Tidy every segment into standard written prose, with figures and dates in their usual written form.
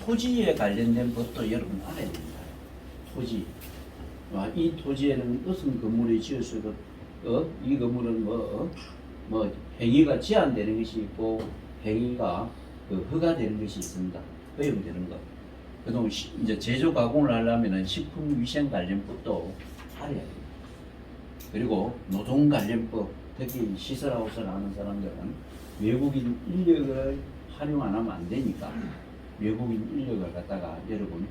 토지에 관련된 것도 여러분 알아야 됩니다. 토지. 이 토지에는 무슨 건물이 지었어도 이 건물은 뭐 행위가 제한되는 것이 있고 행위가 허가되는 것이 있습니다. 허용되는 것. 그동안 이제 제조 가공을 하려면은 식품위생관련법도 알아야 됩니다. 그리고 노동관련법, 특히 시설하우스를 하는 사람들은 외국인 인력을 활용 안 하면 안 되니까 외국인 인력을 갖다가 여러분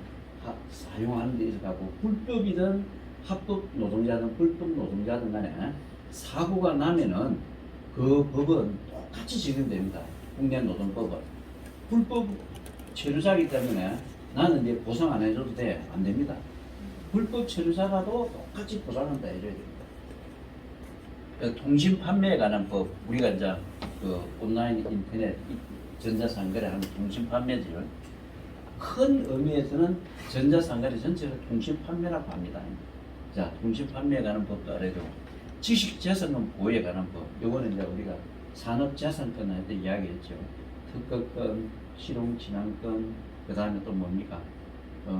사용하는 데 있어서 불법이든 합법 노동자든 불법 노동자든 간에 사고가 나면은 그 법은 똑같이 적용됩니다. 국내 노동법은. 불법 체류자이기 때문에 나는 이제 보상 안 해줘도 돼. 안 됩니다. 불법 체류자라도 똑같이 보상을 다 해줘야 됩니다. 통신 판매에 관한 법, 우리가 이제 온라인 인터넷 전자상거래하는 통신 판매들 큰 의미에서는 전자상거래 전체를 통신 판매라고 합니다. 자, 통신 판매에 관한 법도 알아야 되고 지식재산권 보호에 관한 법, 요거는 이제 우리가 산업재산권 할 때 이야기했죠. 특허권, 실용진앙권, 그 다음에 또 뭡니까?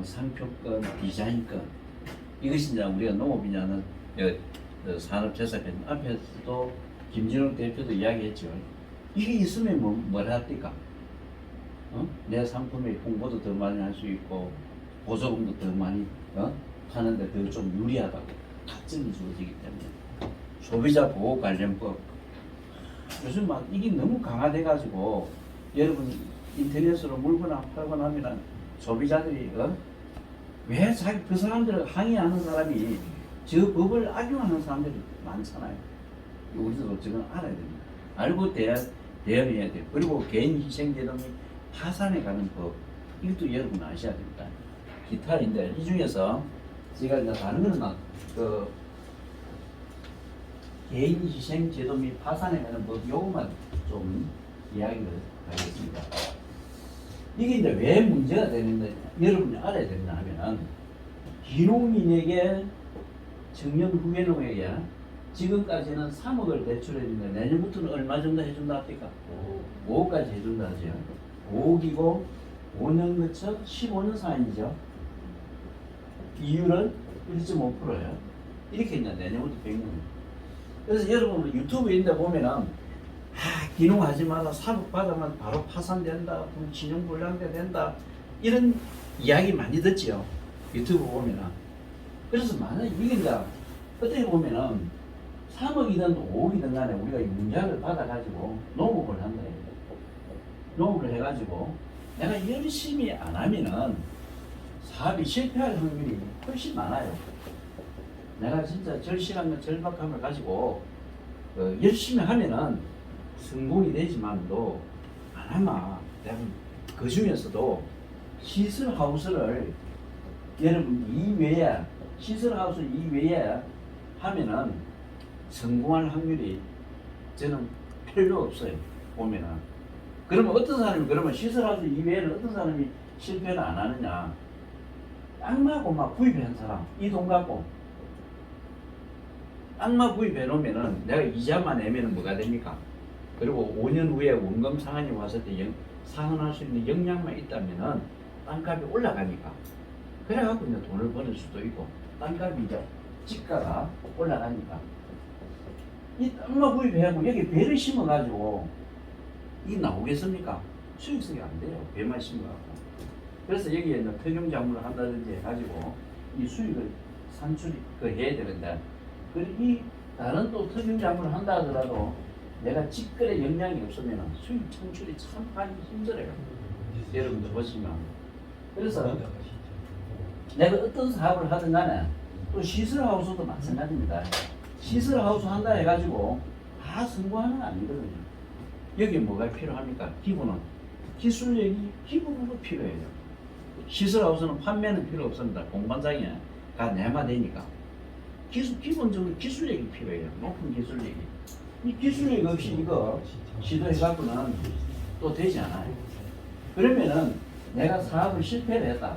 상표권, 디자인권. 이것이 이제 우리가 농업이냐는 산업재산권 앞에서도 김진욱 대표도 이야기했죠. 이게 있으면 뭘 합니까? 내 상품의 홍보도 더 많이 할 수 있고 보조금도 더 많이 하는데 더 좀 유리하다고 가점이 주어지기 때문에 소비자 보호 관련법 요즘 막 이게 너무 강화돼 가지고 여러분 인터넷으로 물건 팔고 나면은 소비자들이 왜 자기 그 사람들을 항의하는 사람이 저 법을 악용하는 사람들이 많잖아요. 우리도 지금 알아야 됩니다. 알고 대응해야 돼요. 그리고 개인 희생제도 및 파산에 관한 법 이것도 여러분 아셔야 됩니다. 기타인데 이 중에서 제가 이제 다른 거는 개인 희생제도 및 파산에 관한 법 요것만 좀 이야기를 하겠습니다. 이게 이제 왜 문제가 되는데 여러분이 알아야 된다 하면은 기농민에게 청년 후계농에게 지금까지는 3억을 대출해주는데 내년부터는 얼마 정도 해준다 합니까? 5억까지 해준다 하죠. 5억이고 5년 거쳐 15년 사인이죠. 이율은 1.5%예요. 이렇게 이제 내년부터 100년. 그래서 여러분 유튜브에 있는데 보면은 기농하지 마라. 4억 받으면 바로 파산된다. 진영불량돼 된다. 이런 이야기 많이 듣지요. 유튜브 보면은. 그래서 만약에 이게 이제 어떻게 보면은 3억이든 5억이든 간에 우리가 이 문자를 받아가지고 농업을 한다. 농업을 해가지고 내가 열심히 안 하면은 사업이 실패할 확률이 훨씬 많아요. 내가 진짜 절실함과 절박함을 가지고 열심히 하면은 성공이 되지만도 안 하면 내가 그 중에서도 시설하우스를 여러분 이외에 시설하우스 이외에 하면은 성공할 확률이 저는 별로 없어요. 보면은. 그러면 어떤 사람이 그러면 시설하우스 이외에는 어떤 사람이 실패를 안 하느냐? 땅마고 막 구입한 사람 이 돈 갖고 땅마 구입해 놓으면은 내가 이자만 내면은 뭐가 됩니까? 그리고 5년 후에 원금 상한이 왔을 때 상환할 수 있는 역량만 있다면은 땅값이 올라가니까 그래갖고 이제 돈을 버는 수도 있고 땅값이 이제 집가가 올라가니까 이 땅만 구입해갖고 여기 배를 심어가지고 이게 나오겠습니까? 수익성이 안 돼요. 배만 심어갖고. 그래서 여기에 이제 특용작물을 한다든지 해가지고 이 수익을 산출이 해야 되는데 이 다른 또 특용작물을 한다 하더라도 내가 직거래 역량이 없으면 수익 창출이 참 하기 힘들어요. 여러분들 보시면. 그래서 내가 어떤 사업을 하든 간에 또 시설하우스도 마찬가지입니다. 시설하우스 한다 해가지고 다 성공하는 건 아니거든요. 여기 뭐가 필요합니까? 기본은 기술력이 기본으로 필요해요. 시설하우스는 판매는 필요 없습니다. 공반장에 다 내마되니까 기본적으로 기술력이 필요해요. 높은 기술력이. 이 기술력 없이 이거 시도해갖고는 또 되지 않아요. 그러면은 내가 사업을 실패를 했다.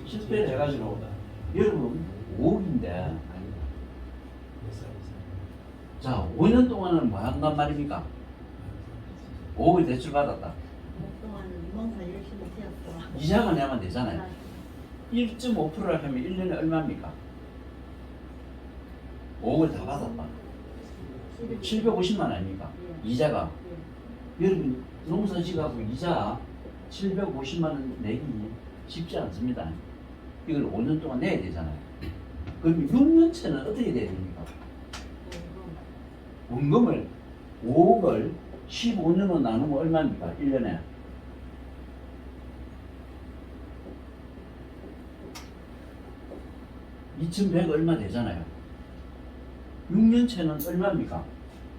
실패를 해가지고 여러분 5억인데 자 5년 동안은 뭐 한단 말입니까? 5억을 대출 받았다. 5년 동안은 농사 열심히 지었어. 이자만 내면 되잖아요. 1.5%를 하면 1년에 얼마입니까? 5억을 다 받았다. 750만 아닙니까? 이자가. 여러분 농사지가고 이자 750만 원 내기 쉽지 않습니다. 이걸 5년 동안 내야 되잖아요. 그럼 6년째는 어떻게 돼야 됩니까? 원금을 5억을 15년으로 나누면 얼마입니까? 1년에 2100 얼마 되잖아요. 6년째는 얼마입니까?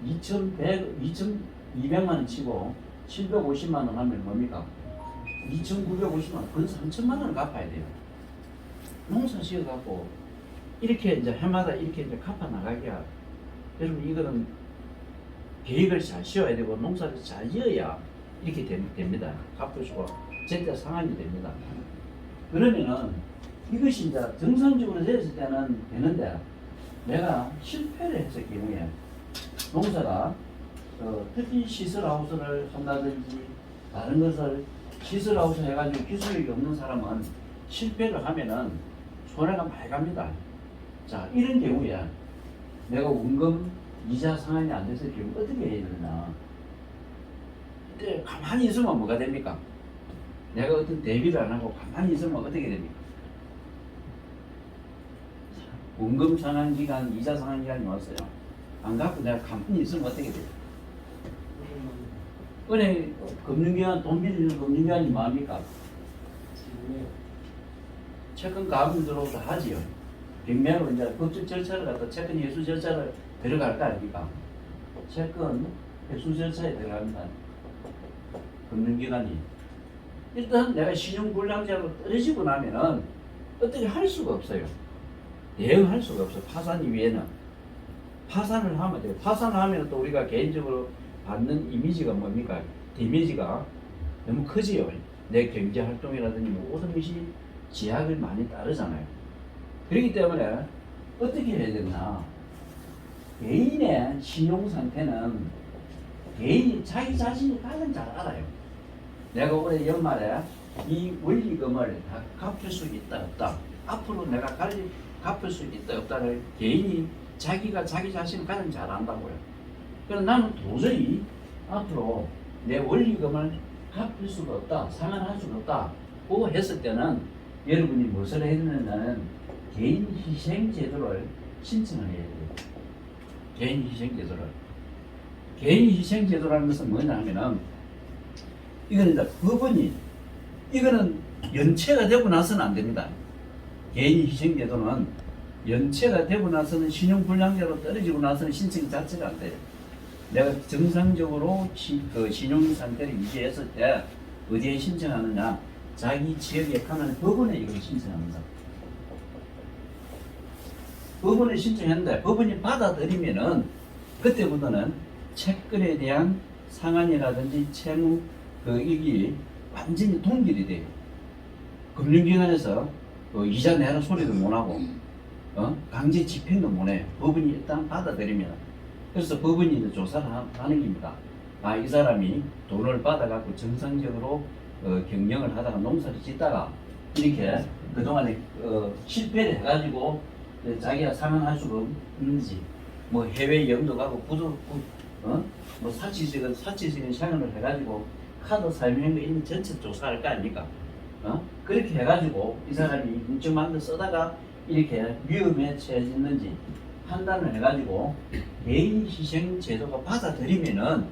2200만 원 치고 750만 원 하면 뭡니까? 2950만 원, 건 3000만 원을 갚아야 돼요. 농사 지어갖고 이렇게 이제 해마다 이렇게 이제 갚아 나가기야. 여러분 이거는 계획을 잘 씌워야 되고 농사를 잘 지어야 이렇게 됩니다. 갚을 수가 제때 상한이 됩니다. 그러면은 이것이 이제 정상적으로 됐을 때는 되는데 내가 실패를 했을 경우에 농사가 특히 시설하우스를 한다든지 다른 것을 시설하우스 해가지고 기술력이 없는 사람은 실패를 하면은 손해가 많이 갑니다. 자, 이런 경우에 내가 원금 이자 상환이 안 됐을 경우 어떻게 해야 되느냐. 이때 가만히 있으면 뭐가 됩니까? 내가 어떤 대비를 안 하고 가만히 있으면 어떻게 됩니까? 원금 상환 기간, 이자 상환 기간이 왔어요. 안 갖고 내가 가만히 있으면 어떻게 돼요? 은행 금융기관 돈 빌리는 금융기관이 뭡니까? 채권 가압류 들어오도 하지요. 빅매로 이제 법적 절차를 갖다 채권 회수 절차를 들어갈 거 아닙니까? 채권 회수 절차에 들어갑니다. 금융기관이. 일단 내가 신용불량자로 떨어지고 나면은 어떻게 할 수가 없어요. 대응할 수가 없어. 파산 이외에는. 파산을 하면 돼요. 파산을 하면 또 우리가 개인적으로 받는 이미지가 뭡니까? 데미지가 너무 크지요. 내 경제 활동이라든지 모든 것이 제약을 많이 따르잖아요. 그렇기 때문에 어떻게 해야 되나? 개인의 신용 상태는 개인이 자기 자신이 가장 잘 알아요. 내가 올해 연말에 이 원리금을 다 갚을 수 있다 없다. 앞으로 내가 갚을 수 있다 없다를 개인이 자기가 자기 자신을 가장 잘 안다고요. 그래서 나는 도저히 앞으로 내 원리금을 갚을 수가 없다, 상환할 수가 없다 그거 했을 때는 여러분이 무엇을 해야 되냐면 개인 희생 제도를 신청을 해야 돼요. 개인 희생 제도를. 개인 희생 제도라는 것은 뭐냐 하면은 이거는 이제 법원이 이거는 연체가 되고 나서는 안 됩니다. 개인 희생 제도는 연체가 되고 나서는 신용불량자로 떨어지고 나서는 신청 자체가 안 돼요. 내가 정상적으로 신용 상태를 유지했을 때 어디에 신청하느냐? 자기 지역에 가는 법원에 이걸 신청합니다. 법원에 신청했는데 법원이 받아들이면은 그때부터는 채권에 대한 상환이라든지 채무 이게 완전히 동결이 돼요. 금융기관에서 이자 내라 소리도 못하고 강제 집행도 못해요. 법원이 일단 받아들이면. 그래서 법원이 이제 조사를 하는 겁니다. 아, 이 사람이 돈을 받아갖고 정상적으로 경영을 하다가 농사를 짓다가 이렇게 그동안에 실패를 해가지고 자기가 상환할 수가 없는지 뭐 해외 여행도 가고 뭐 사치적인 상환을 해가지고 카드 사용한 거 있는 전체 조사할 거 아닙니까? 그렇게 해가지고 이 사람이 인증만도 쓰다가 이렇게 위험에 처해졌는지 판단을 해가지고 개인 희생 제도가 받아들이면은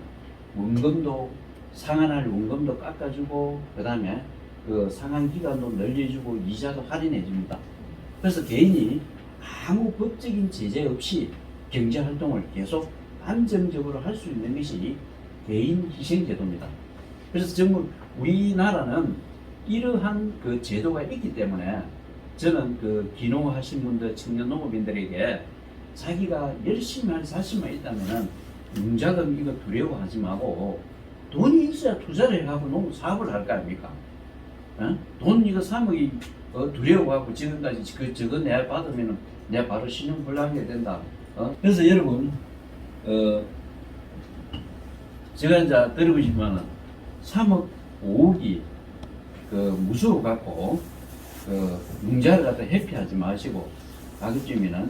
원금도 상환할 원금도 깎아주고 그 다음에 그 상환 기간도 늘려주고 이자도 할인해 줍니다. 그래서 개인이 아무 법적인 제재 없이 경제 활동을 계속 안정적으로 할 수 있는 것이 개인 희생 제도입니다. 그래서 정말 우리나라는 이러한 그 제도가 있기 때문에 저는 그 기농하신 분들 청년 농업인들에게 자기가 열심히 할 자신만 있다면은 융자금 이거 두려워하지 말고 돈이 있어야 투자를 해가고 농 사업을 할 거 아닙니까? 돈 이거 3억이 두려워하고 지금까지 저거 내가 받으면은 내가 바로 신용불량이 된다. 그래서 여러분 제가 이제 드리고 싶으면은 3억 5억이 그 무수호 갖고 그 융자를 갖다 회피하지 마시고 가급적이면은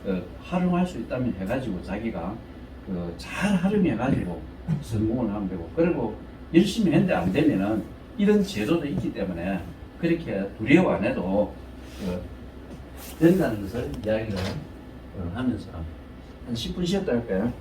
그 활용할 수 있다면 해가지고 자기가 그 잘 활용해가지고 성공을 하면 되고, 그리고 열심히 했는데 안 되면은 이런 제도도 있기 때문에 그렇게 두려워 안 해도 된다는 것을 이야기를 하면서 한 10분 쉬었다 할까요?